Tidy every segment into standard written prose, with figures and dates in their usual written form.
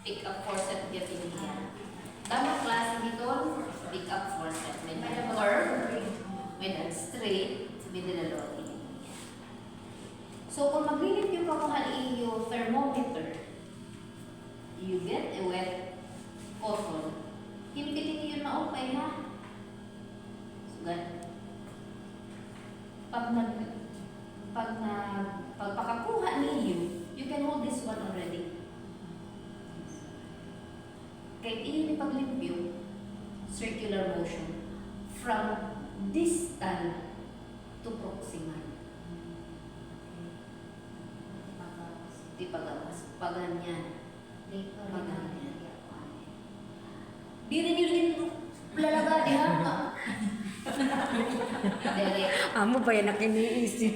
pick up forceps yung tinihiya. Tama klase dito, pick up forceps. When a curve, when a straight, sabi nila lo, tinihiya. So, kung maglilip yung kakuhali yung thermometer, you get a wet cotton, himpitin niyo yun maupay ha. So, ganun. Pagpakakuha niyo, you can hold this one already. Kahit iyon paglimpyo, circular motion from distal to proximal. Di pagawas, paganyan. Paganyan. Di rin yun lalaga, di ha? Amo ba yan ang iniisip?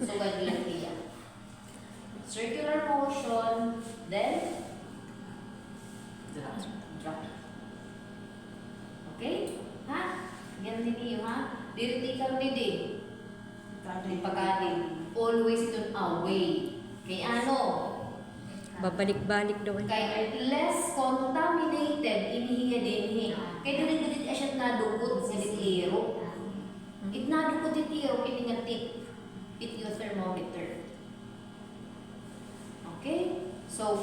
So, ganyan niya. Circular motion, then drop. Okay? Ha? Ganyan din niyo, ha? Diritikan ni din. Pagkain. Always ito away. Kaya ano? Babalik-balik daw. Kaya less contaminated, inihiya din. Kaya dinigdid siya nadukot sa litiro. It nadukot litiro, iningatik. It yung thermometer. Okay? So,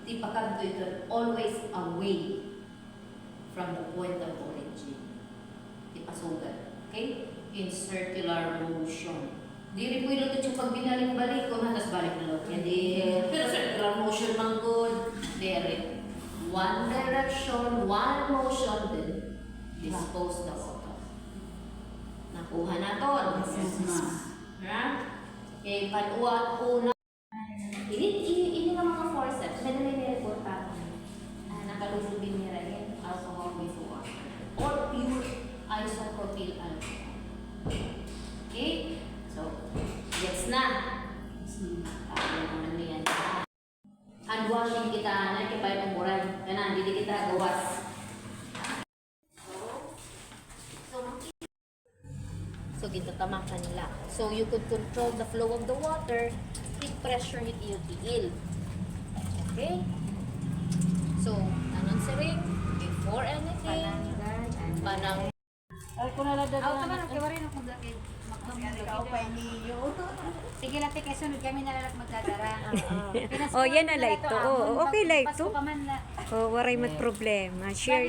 tipakan ito always away from the point of origin. Tipasugan. Okay? In circular motion. Diri po ilo ito pag binalik-balik ko, tapos balik na lot. Hindi, pero circular motion man good. Diri. One direction, one motion, then dispose the photo. Nakuha na to. Ha? Okay, una. Ini ng mga forceps, madali nire-report ako. Nakalusubin nila yan, alcohol with water. Or pure isopropyl alcohol. Okay? So, gets na. Ano yan? Hand washing kita na, kaya yung buran. Kana, hindi kita gawas. So, gintatamakan nila. So, you could control the flow of the water, heat pressure, heat tiil. Okay? So, anon sa ring, before anything, panang. Ay, kung naladad Ako naman, nagkiwarin ako dati. Sige lang, kaya sunod kami nalalak magdadara. Oh, yan na light to. Oh, okay light to. Pasko pa man na. Oh, waray mat problema. Share.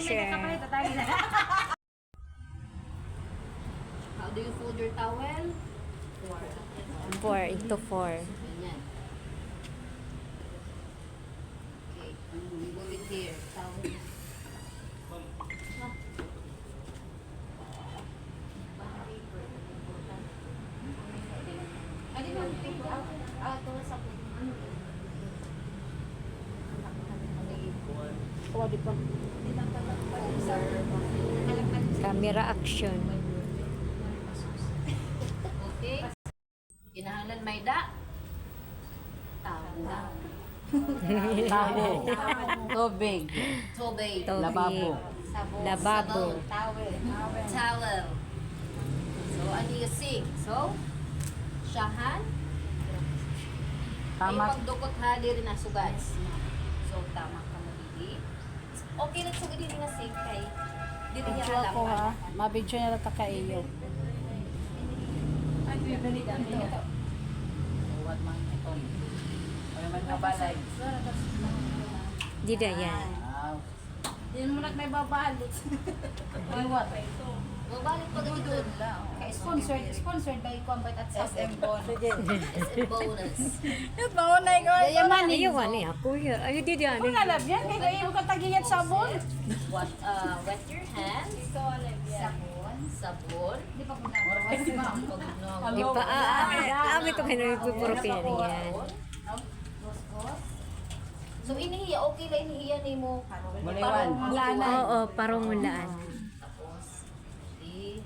How do you fold your towel? 4 into 4. Ganyan. Okay, we move it here. Towel. Ano ba? Ito sa Camera action. Okay. Kinahanglan may da. Tawag. tabo. Tubig. Tubig. Tubig. Lababo. Sabon. Lababo. Sabon. Towel. So, ano yung sing? So, syahan. Ay, Tama. pagdukot ha, di rin nasugad. So, tama ka mo dili. Okay lang sugad din nga sing kay. Di rin Picture niya ako ha. Mabidyo niya lang kakaiyo. Uwat man ito. Ano man nga balay. Di da yan. Yun mo may babalik. Uwat. Mabalik pa ganito doon. Sponsored by Combat at SM Bonus. Sige. SM bonus. Yung maunay ko. Yaman Ayaw, ano yan? Kuya. Ayaw, di yan. Kung nalab yan, kaya kayo katagiyat sabon. Wet your hands. Sabon. Sabon. Di pa kung Ami ito kayo nagpupuro yan. So, inihiya. Okay lang inihiya ni mo. Muliwan. Oo, parang mulaan. Tapos, di.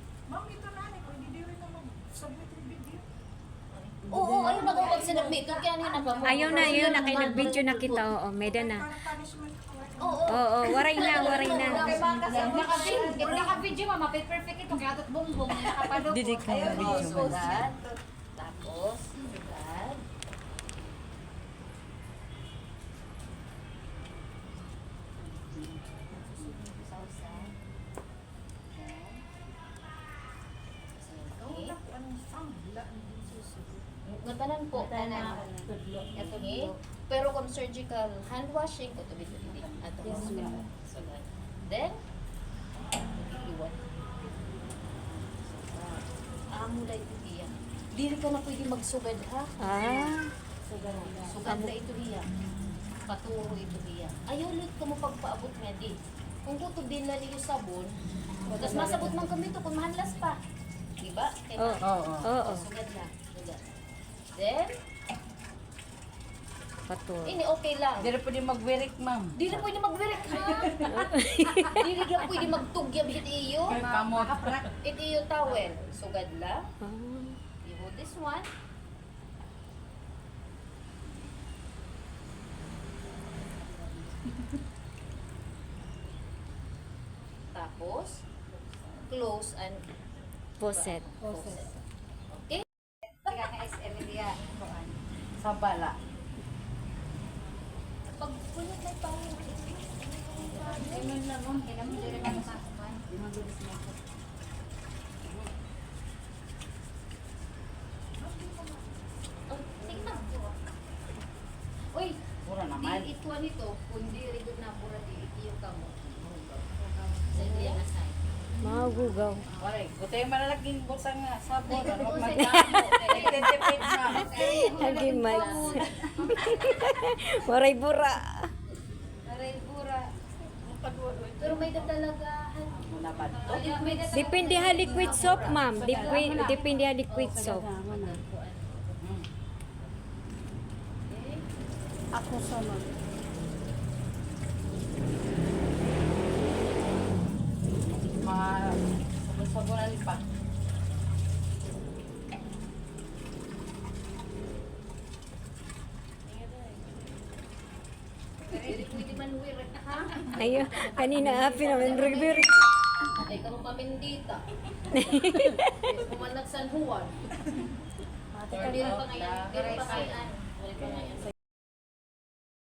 Oo, ayun na kung mag-sinabit. Kaya niya na pa. Ayaw na, yun na. Kaya nag-video na kita. Oo, meda na. Oo. Oo, waray na. Naka-video mama, perfect ito. Kaya ito't bongbong na nakapalo. Didik ka na video. Sugat. Tapos, sugat. Sausa. Ngatanan po, tanan. Ito ni. Pero kung surgical hand washing, ito dito hindi. Ato sugat. Then, iwan. Mula ito diya. Dili ka na pwede magsugad ha. Sugad na ito diya. Paturo ito diya. Ayaw ulit ko mo pagpaabot nga di. Kung kuto din na niyo sabon, tapos masabot man kami ito kung mahanlas pa. Diba? Kaya Oo. sugad na. Sugad. Then, Pato. ini okay lang. Hindi rin pwede magwirik, ma'am. Dili pwede magwirik ha. Dili ka pwede magtugyab hit iyo. Kamot. It iyo towel. Sugad lang. Ah. You hold this one. Tapos, close and Poset. okay? Kaya ka SM dia. Sa bala. Pag kulot na ito, Ayun lang mo, kaya mo dire ka masakuan. tingnan ko. Uy, Mura naman. di ito nito, kundi rigod na pura di iyo ka mo. Sa iya nga side. Magugaw. Waray, butay malalaking busang nga sabon. Ano Busay. magdamo? Identified na. Lagi mas. Waray bura. Aray pura. Pero may dadalagahan. Muna ba ito? May dadalagahan. Depende ha liquid soap, ma'am. Depende ha liquid soap. Ako sunod. Mga sabon-sabonan pa. Pwede man wirik na ha? Ayo, kanina happy naman review. Ay, kamo pamindita. Kumalag San Juan. Dili pa ngayon. Dili pa ngayon. Dili pa ngayon.